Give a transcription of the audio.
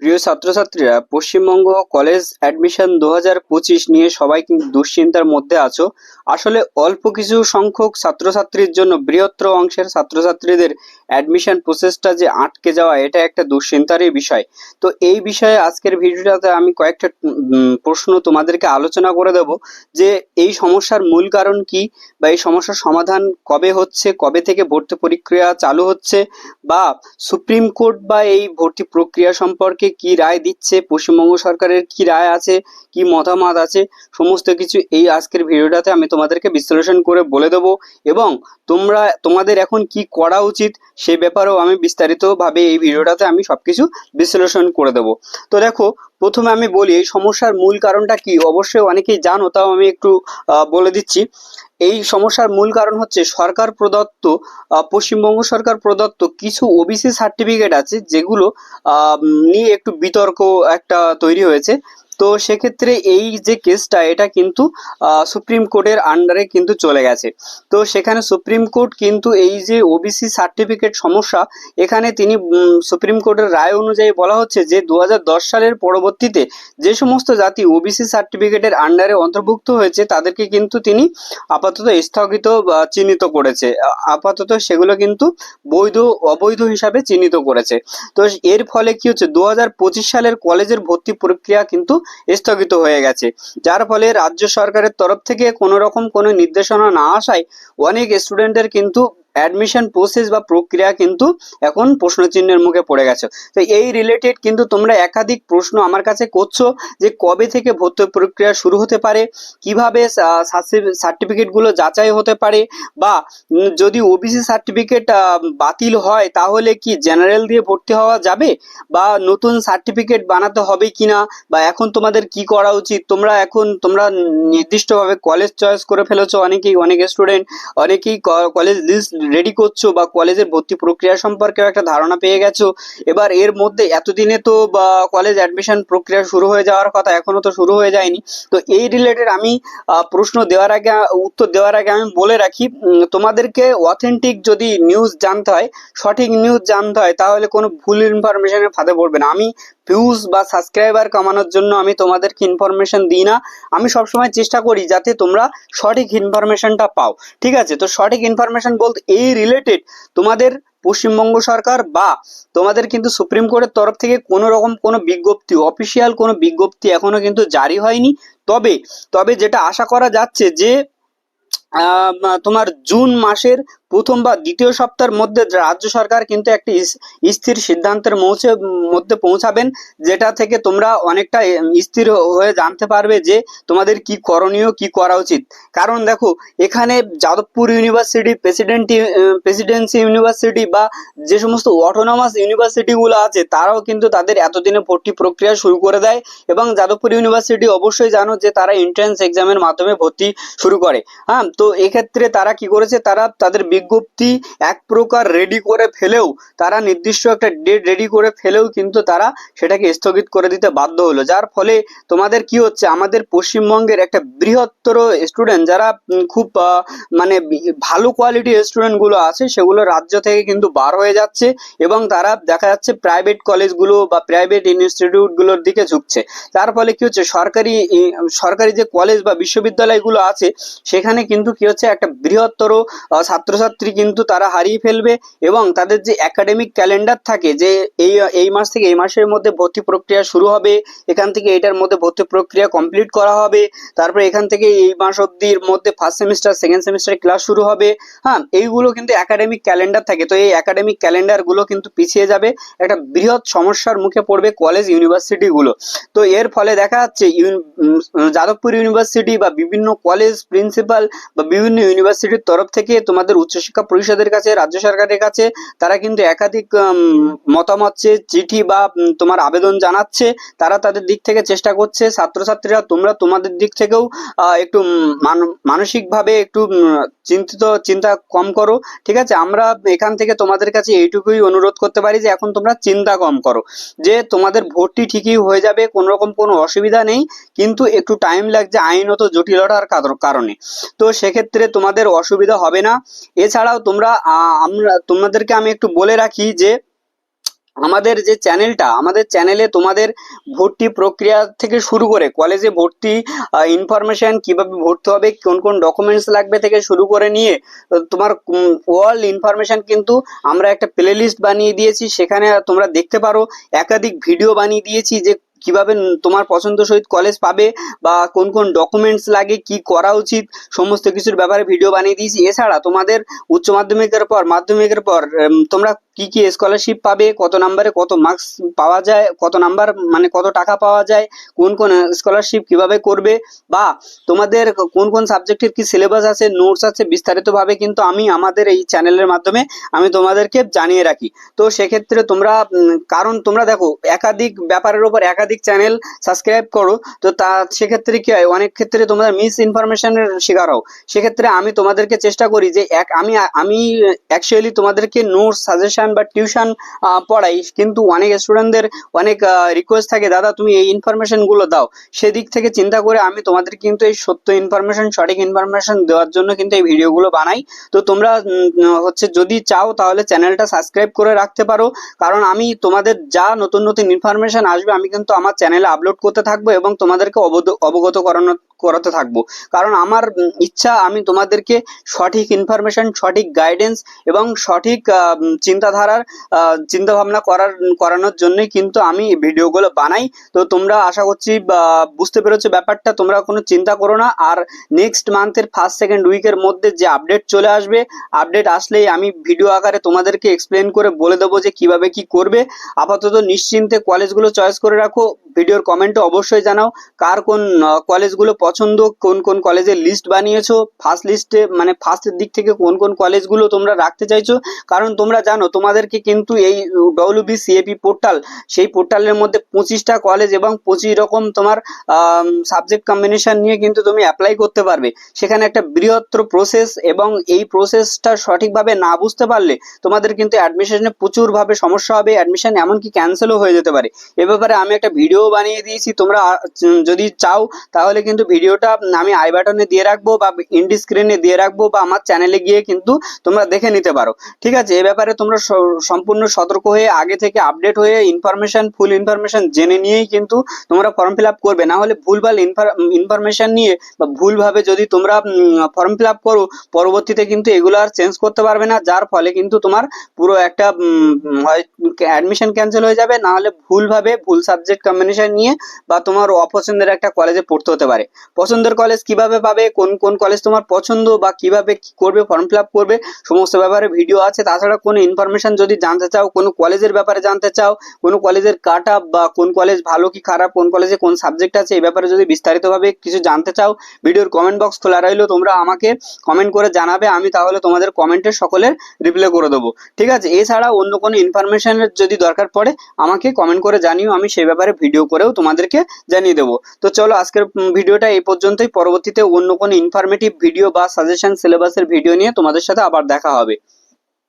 প্রিয় ছাত্রছাত্রীরা, Paschimbanga college admission 2025 নিয়ে সবাই কিন্তু দুশ্চিন্তার মধ্যে আছো। আসলে অল্প কিছু সংখ্যক ছাত্রছাত্রীর জন্য বৃহত্তর অংশের ছাত্রছাত্রীদের অ্যাডমিশন প্রসেসটা যে আটকে যাওয়া, এটা একটা দুশ্চিন্তারই বিষয়। তো এই বিষয়ে আজকের ভিডিওটাতে আমি কয়েকটা প্রশ্ন তোমাদেরকে আলোচনা করে দেব, যে এই সমস্যার মূল কারণ কি, বা এই সমস্যার সমাধান কবে হচ্ছে, কবে থেকে ভর্তি প্রক্রিয়া চালু হচ্ছে, বা সুপ্রিম কোর্ট বা এই ভর্তি প্রক্রিয়া সম্পর্কে কি রায় দিচ্ছে, পশ্চিমবঙ্গ সরকারের কি রায় আছে, কি মতামত আছে, সমস্ত কিছু এই আজকের ভিডিওটাতে আমি তোমাদেরকে বিশ্লেষণ করে বলে দেবো। এবং তোমাদের এখন কি করা উচিত সে ব্যাপারেও আমি বিস্তারিতভাবে এই ভিডিওটাতে আমি সবকিছু বিশ্লেষণ করে দেবো। তো দেখো, প্রথমে আমি বলি এই সমস্যার মূল কারণটা কি। অবশ্যই অনেকেই জানো, তাও আমি একটু বলে দিচ্ছি। এই সমস্যার মূল কারণ হচ্ছে সরকার প্রদত্ত, পশ্চিমবঙ্গ সরকার প্রদত্ত কিছু ওবিসি সার্টিফিকেট আছে, যেগুলো নিয়ে একটু বিতর্ক একটা তৈরি হয়েছে। তো সেক্ষেত্রে এই যে কেসটা, এটা কিন্তু সুপ্রিম কোর্টের আন্ডারে কিন্তু চলে গেছে। তো সেখানে সুপ্রিম কোর্ট কিন্তু এই যে ওবিসি সার্টিফিকেট সমস্যা, এখানে তিনি সুপ্রিম কোর্টের রায় অনুযায়ী বলা হচ্ছে যে 2010 সালের পরবর্তীতে যে সমস্ত জাতি ওবিসি সার্টিফিকেটের আন্ডারে অন্তর্ভুক্ত হয়েছে, তাদেরকে কিন্তু তিনি আপাতত স্থগিত বা চিহ্নিত করেছে। আপাতত সেগুলো কিন্তু বৈধ অবৈধ হিসাবে চিহ্নিত করেছে। তো এর ফলে কি হচ্ছে, 2025 সালের কলেজের ভর্তি প্রক্রিয়া কিন্তু স্থগিত হয়ে গেছে। যার ফলে রাজ্য সরকারের তরফ থেকে কোনো রকম কোনো নির্দেশনা না আসায় অনেক স্টুডেন্টের কিন্তু অ্যাডমিশন প্রসেস বা প্রক্রিয়া কিন্তু এখন প্রশ্নচিহ্নের মুখে পড়ে গেছে। তো এই রিলেটেড কিন্তু তোমরা একাধিক প্রশ্ন আমার কাছে করছো, যে কবে থেকে ভর্তি প্রক্রিয়া শুরু হতে পারে, কিভাবে সার্টিফিকেট গুলো যাচাই হতে পারে, বা যদি ওবিসি সার্টিফিকেট বাতিল হয় তাহলে কি জেনারেল দিয়ে ভর্তি হওয়া যাবে, বা নতুন সার্টিফিকেট বানাতে হবে কিনা, বা এখন তোমাদের কি করা উচিত। তোমরা নির্দিষ্টভাবে কলেজ চয়েস করে ফেলেছো, অনেক স্টুডেন্ট অনেকেই কলেজ লিস্ট রেডি করছো, বা কলেজের ভর্তি প্রক্রিয়া সম্পর্কে একটা ধারণা পেয়ে গেছো। এবার এর মধ্যে এতদিনে তো বা কলেজ অ্যাডমিশন প্রক্রিয়া শুরু হয়ে যাওয়ার কথা, এখনো তো শুরু হয়ে যায়নি। তো এই রিলেটেড আমি উত্তর দেওয়ার আগে আমি বলে রাখি, তোমাদেরকে অথেন্টিক যদি নিউজ জানতে হয়, সঠিক নিউজ জানতে হয়, তাহলে কোনো ভুল ইনফরমেশনের ফাঁদে পড়বে না। আমি ভিউজ বা সাবস্ক্রাইবার কামানোর জন্য আমি তোমাদেরকে ইনফরমেশন দিই না। আমি সবসময় চেষ্টা করি যাতে তোমরা সঠিক ইনফরমেশনটা পাও। ঠিক আছে, তো সঠিক ইনফরমেশন বলতে এই রিলেটেড তোমাদের পশ্চিমবঙ্গ সরকার বা তোমাদের কিন্তু সুপ্রিম কোর্টের তরফ থেকে কোনো রকম কোনো বিজ্ঞপ্তি, অফিসিয়াল কোনো বিজ্ঞপ্তি এখনো কিন্তু জারি হয়নি। তবে তবে যেটা আশা করা যাচ্ছে যে তোমার জুন মাসের প্রথম বা দ্বিতীয় সপ্তাহের মধ্যে রাজ্য সরকার কিন্তু একটি স্থির সিদ্ধান্তের মধ্যে পৌঁছাবেন, যেটা থেকে তোমরা অনেকটা স্থির হয়ে জানতে পারবে যে তোমাদের কি করণীয়, কি করা উচিত। কারণ দেখো, এখানে যাদবপুর ইউনিভার্সিটি, প্রেসিডেন্সি ইউনিভার্সিটি বা যে সমস্ত অটোনমাস ইউনিভার্সিটি গুলো আছে, তারাও কিন্তু তাদের এতদিনে ভর্তি প্রক্রিয়া শুরু করে দেয়। এবং যাদবপুর ইউনিভার্সিটি অবশ্যই জানো যে তারা এন্ট্রান্স এক্সামের মাধ্যমে ভর্তি শুরু করে। হ্যাঁ, তো এক্ষেত্রে তারা কি করেছে, তারা তাদের বিজ্ঞপ্তি এক প্রকার রেডি করে ফেলেও, তারা নির্দিষ্ট একটা ডেট রেডি করে ফেলেও কিন্তু তারা সেটাকে স্থগিত করে দিতে বাধ্য হলো। যার ফলে তোমাদের কি হচ্ছে, আমাদের পশ্চিমবঙ্গের একটা বৃহত্তর স্টুডেন্ট যারা খুব মানে ভালো কোয়ালিটির স্টুডেন্ট গুলো আছে, সেগুলো রাজ্য থেকে কিন্তু বার হয়ে যাচ্ছে, এবং তারা দেখা যাচ্ছে প্রাইভেট কলেজগুলো বা প্রাইভেট ইনস্টিটিউট গুলোর দিকে ঝুঁকছে। তার ফলে কি হচ্ছে, সরকারি যে কলেজ বা বিশ্ববিদ্যালয়গুলো আছে, সেখানে কিন্তু কি হচ্ছে, একটা বৃহত্তর ছাত্রছাত্রী কিন্তু তারা হারিয়ে ফেলবে। এবং তাদের যে একাডেমিক ক্যালেন্ডার থাকে, যে এই মাস থেকে এই মাসের মধ্যে ভর্তি প্রক্রিয়া শুরু হবে, এখান থেকে এটার মধ্যে ভর্তি প্রক্রিয়া কমপ্লিট করা হবে, তারপরে এখান থেকে এই মাস অব্দির মধ্যে first semester second semester class শুরু হবে। হ্যাঁ, এইগুলো কিন্তু একাডেমিক ক্যালেন্ডার থাকে। তো এই একাডেমিক ক্যালেন্ডার গুলো কিন্তু পিছিয়ে যাবে, একটা বৃহৎ সমস্যার মুখে পড়বে কলেজ ইউনিভার্সিটি গুলো। তো এর ফলে দেখা যাচ্ছে যাদবপুর ইউনিভার্সিটি বা বিভিন্ন কলেজ প্রিন্সিপাল বা বিভিন্ন ইউনিভার্সিটির তরফ থেকে তোমাদের উচ্চশিক্ষা পরিষদের কাছে, রাজ্য সরকারের কাছে তারা কিন্তু একাধিক মতামত চেয়ে চিঠি বা তোমার আবেদন জানাচ্ছে। তারা তাদের দিক থেকে চেষ্টা করছে, ছাত্রছাত্রীরা তোমরা তোমাদের দিক থেকেও একটু মানসিকভাবে একটু চিন্তা কম করো। ঠিক আছে, আমরা এখান থেকে তোমাদের কাছে এইটুকুই অনুরোধ করতে পারি যে এখন তোমরা চিন্তা কম করো, যে তোমাদের ভর্তি ঠিকই হয়ে যাবে, কোনো রকম কোনো অসুবিধা নেই, কিন্তু একটু টাইম লাগছে আইনত জটিলতার কারণে। তো সেক্ষেত্রে তোমাদের অসুবিধা হবে না। এছাড়াও তোমাদেরকে আমি একটু বলে রাখি যে আমাদের যে চ্যানেলটা, আমাদের চ্যানেলে তোমাদের ভর্তি প্রক্রিয়া থেকে শুরু করে কলেজে ভর্তি ইনফরমেশন, কিভাবে ভর্তি হবে, কোন কোন ডকুমেন্টস লাগবে থেকে শুরু করে নিয়ে তোমার অল ইনফরমেশন কিন্তু আমরা একটা প্লে লিস্ট বানিয়ে দিয়েছি। সেখানে তোমরা দেখতে পারো, একাধিক ভিডিও বানিয়ে দিয়েছি যে কিভাবে তোমার পছন্দসই কলেজ পাবে বা কোন কোন ডকুমেন্টস লাগে, কি করা উচিত, সমস্ত কিছুর ব্যাপারে ভিডিও বানিয়ে দিয়েছি। এছাড়া তোমাদের উচ্চ মাধ্যমিকের পর, মাধ্যমিকের পর তোমরা কি কি স্কলারশিপ পাবে, কত নাম্বারে কত মার্কস পাওয়া যায়, কত নাম্বার মানে কত টাকা পাওয়া যায়, কোন কোন স্কলারশিপ কিভাবে করবে, বা তোমাদের কোন কোন সাবজেক্টের কি সিলেবাস আছে, নোটস আছে, বিস্তারিতভাবে কিন্তু আমি আমাদের এই চ্যানেলের মাধ্যমে আমি তোমাদেরকে জানিয়ে রাখি। তো সেক্ষেত্রে তোমরা কারণ তোমরা দেখো একাধিক ব্যাপারের উপর একাধিক চ্যানেল সাবস্ক্রাইব করো, তো তা সেক্ষেত্রে কি হয়, অনেক ক্ষেত্রে তোমরা মিস ইনফরমেশনের শিকার হও। সেক্ষেত্রে আমি তোমাদেরকে চেষ্টা করি যে আমি অ্যাকচুয়ালি তোমাদেরকে নোটস, সাজেশন বা টিউশন পড়াই, কিন্তু অনেক স্টুডেন্টদের অনেক রিকোয়েস্ট থাকে, দাদা তুমি এই ইনফরমেশন গুলো দাও। সেদিক থেকে চিন্তা করে আমি তোমাদের কিন্তু এই সত্য ইনফরমেশন, সঠিক ইনফরমেশন দেওয়ার জন্য কিন্তু এই ভিডিওগুলো বানাই। তো তোমরা হচ্ছে যদি চাও তাহলে চ্যানেলটা সাবস্ক্রাইব করে রাখতে পারো, কারণ আমি তোমাদের যা নতুন নতুন ইনফরমেশন আসবে আমি কিন্তু আমার চ্যানেলে আপলোড করতে থাকবো এবং তোমাদেরকে অবগত করাতে থাকববো। কারণ আমার ইচ্ছা আমি তোমাদেরকে সঠিক ইনফরমেশন, সঠিক গাইডেন্স এবং সঠিক চিন্তাধারার চিন্তা ভাবনা করানোর জন্যই কিন্তু আমি ভিডিওগুলো বানাই। তো তোমরা আশা করছি বুঝতে পেরেছো ব্যাপারটা, তোমরা কোনো চিন্তা করো না। আর নেক্সট মান্থের ফার্স্ট সেকেন্ড উইকের মধ্যে যে আপডেট চলে আসবে, আপডেট আসলেই আমি ভিডিও আকারে তোমাদেরকে এক্সপ্লেন করে বলে দেবো যে কিভাবে কি করবে। আপাতত নিশ্চিন্তে কলেজগুলো চয়েস করে রাখো। ভিডিওর কমেন্টে অবশ্যই জানাও কার কোন কলেজগুলো পছন্দ, কোন কোন কলেজের লিস্ট বানিয়েছো, ফার্স্ট লিস্টে মানে ফার্স্টের দিক থেকে কোন কোন কলেজগুলো তোমরা রাখতে চাইছো। কারণ তোমরা জানো তোমাদেরকে কিন্তু এই WBCAP পোর্টাল, সেই পোর্টালের মধ্যে 25টা কলেজ এবং 25 রকম তোমার সাবজেক্ট কম্বিনেশন নিয়ে কিন্তু তুমি অ্যাপ্লাই করতে পারবে। সেখানে একটা বৃহত্তর প্রসেস, এবং এই প্রসেসটা সঠিকভাবে না বুঝতে পারলে তোমাদের কিন্তু অ্যাডমিশনে প্রচুরভাবে সমস্যা হবে, অ্যাডমিশন এমনকি ক্যান্সেলও হয়ে যেতে পারে। এ ব্যাপারে আমি একটা ভিডিও বানিয়ে দিয়েছি, তোমরা যদি চাও তাহলে কিন্তু ভিডিওটা আমি আই বাটনে দিয়ে রাখবো বা ইন্ডি স্ক্রিনে দিয়ে রাখবো, বা আমার চ্যানেলে গিয়ে কিন্তু তোমরা দেখে নিতে পারো। ঠিক আছে, এ ব্যাপারে তোমরা সম্পূর্ণ সতর্ক হয়ে আগে থেকে আপডেট হয়ে ইনফরমেশন, ফুল ইনফরমেশন জেনে নিয়েই কিন্তু তোমরা ফর্ম ফিল আপ করবে। না হলে ভুলভাল ইনফরমেশন নিয়ে বা ভুলভাবে যদি তোমরা ফর্ম ফিল আপ করো, পরবর্তীতে কিন্তু এগুলো আর চেঞ্জ করতে পারবে না, যার ফলে কিন্তু তোমার পুরো একটা হয় অ্যাডমিশন ক্যান্সেল হয়ে যাবে, না হলে ভুলভাবে ভুল সাবজেক্ট কম্বিনেশন নিয়ে বা তোমার অপছন্দের একটা কলেজে পড়তে হতে পারে। পছন্দের কলেজ কিভাবে পাবে, কোন কোন কলেজ তোমার পছন্দ, বা কিভাবে কি করবে, ফর্ম ফিল আপ করবে, সমস্ত ব্যাপারে ভিডিও আছে। তাছাড়া কোনো ইনফরমেশন যদি জানতে চাও, কোনো কলেজের ব্যাপারে জানতে চাও, কোনো কলেজের কাট আপ বা কোন কলেজ ভালো কি খারাপ, কোন কলেজে কোন সাবজেক্ট আছে, এই ব্যাপারে যদি বিস্তারিতভাবে কিছু জানতে চাও, ভিডিওর কমেন্ট বক্স খোলা রইলো, তোমরা আমাকে কমেন্ট করে জানাবে, আমি তাহলে তোমাদের কমেন্টের সকলের রিপ্লাই করে দেবো। ঠিক আছে, এছাড়া অন্য কোনো ইনফরমেশনের যদি দরকার পড়ে আমাকে কমেন্ট করে জানিও, আমি সেই ব্যাপারে ভিডিও করেও তোমাদেরকে জানিয়ে দেবো। তো চলো আজকের ভিডিওটা এই পর্যন্তই। পরবর্তীতে অন্য কোনো ইনফরমেটিভ ভিডিও বা সাজেশন, সিলেবাসের ভিডিও নিয়ে তোমাদের সাথে আবার দেখা হবে।